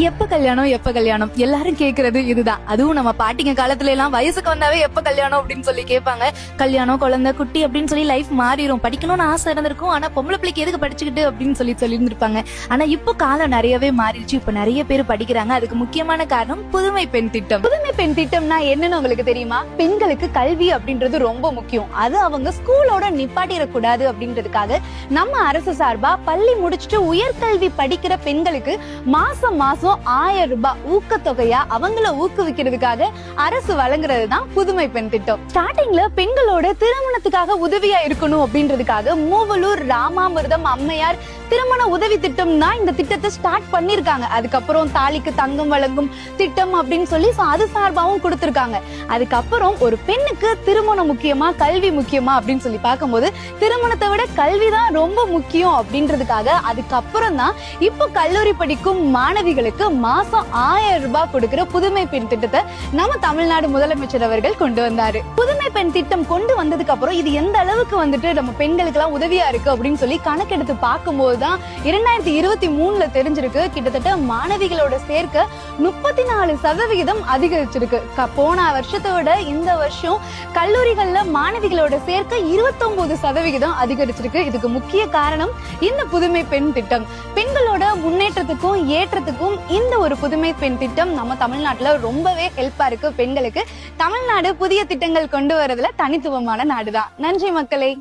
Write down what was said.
எப்ப கல்யாணம் எப்ப கல்யாணம் எல்லாரும் கேக்குறது இதுதான். அதுவும் நம்ம பாட்டிங்க காலத்துல எல்லாம் வயசுக்கு வந்தாவே எப்ப கல்யாணம் அப்படின்னு சொல்லி கேட்பாங்க. கல்யாணம் குழந்தை குட்டி அப்படின்னு சொல்லி லைஃப் மாறிடும். படிக்கணும்னு ஆசை இருந்திருக்கும், ஆனா பொம்பளை பிள்ளைக்கு எதுக்கு படிச்சுக்கிட்டு அப்படின்னு சொல்லி இருந்திருப்பாங்க. ஆனா இப்போ காலம் நிறையவே மாறிடுச்சு. இப்ப நிறைய பேர் படிக்கிறாங்க. அதுக்கு முக்கியமான காரணம் புதுமை பெண் திட்டம். புதுமை பெண் திட்டம்னா என்னன்னு உங்களுக்கு தெரியுமா? பெண்களுக்கு கல்வி அப்படின்றது ரொம்ப முக்கியம். அது அவங்க ஸ்கூலோட நிப்பாட்டிடக்கூடாது அப்படின்றதுக்காக நம்ம அரசு சார்பா பள்ளி முடிச்சுட்டு உயர்கல்வி படிக்கிற பெண்களுக்கு மாசம் 1000 ரூபாய் ஊக்கத்தொகையா அவங்கள ஊக்குவிக்கிறதுக்காக அரசு வழங்குறதுதான் புதுமை பெண் திட்டம். ஸ்டார்டிங்ல பெண்களோட திருமணத்துக்காக உதவியா இருக்கணும் அப்படின்றதுக்காக மூவலூர் ராமாமிர்தம் அம்மையார் திருமண உதவி திட்டம் தான் இந்த திட்டத்தை ஸ்டார்ட் பண்ணிருக்காங்க. அதுக்கப்புறம் தாலிக்கு தங்கம் வழங்கும் திட்டம் அப்படின்னு சொல்லி அது சார்பாவும் கொடுத்திருக்காங்க. அதுக்கப்புறம் ஒரு பெண்ணுக்கு திருமணம் முக்கியமா கல்வி முக்கியமா அப்படின்னு சொல்லி பார்க்கும்போது திருமணத்தை விட கல்விதான் ரொம்ப முக்கியம் அப்படின்றதுக்காக அதுக்கப்புறம் தான் இப்போ கல்லூரி படிக்கும் மாணவிகளுக்கு மாசம் 1000 ரூபாய் கொடுக்கிற புதுமை பெண் திட்டத்தை நம்ம தமிழ்நாடு முதலமைச்சர் அவர்கள் கொண்டு வந்தாரு. புதுமை பெண் திட்டம் கொண்டு வந்ததுக்கு அப்புறம் இது எந்த அளவுக்கு வந்துட்டு நம்ம பெண்களுக்கு எல்லாம் உதவியா இருக்கு அப்படின்னு சொல்லி கணக்கெடுத்து பார்க்கும்போது தான் 2023ல தெரிஞ்சிருக்கு. கிட்டத்தட்ட மாணவிகளோட சேர்க்கை 34% அதிகரிச்சிருக்கு. போன வருஷத்தை விட இந்த வருஷம் கல்லூரிகள்ல மாணவிகளோட சேர்க்கை 29% அதிகரிச்சிருக்கு. இதுக்கு முக்கிய காரணம் இந்த புதுமை பெண் திட்டம். பெண்களோட முன்னேற்றத்துக்கும் ஏற்றத்துக்கும் இந்த ஒரு புதுமை பெண் திட்டம் நம்ம தமிழ்நாட்டுல ரொம்பவே ஹெல்ப்பா இருக்கு. பெண்களுக்கு தமிழ்நாடு புதிய திட்டங்கள் கொண்டு வரதுல தனித்துவமான நாடுதான். நன்றி மக்களே.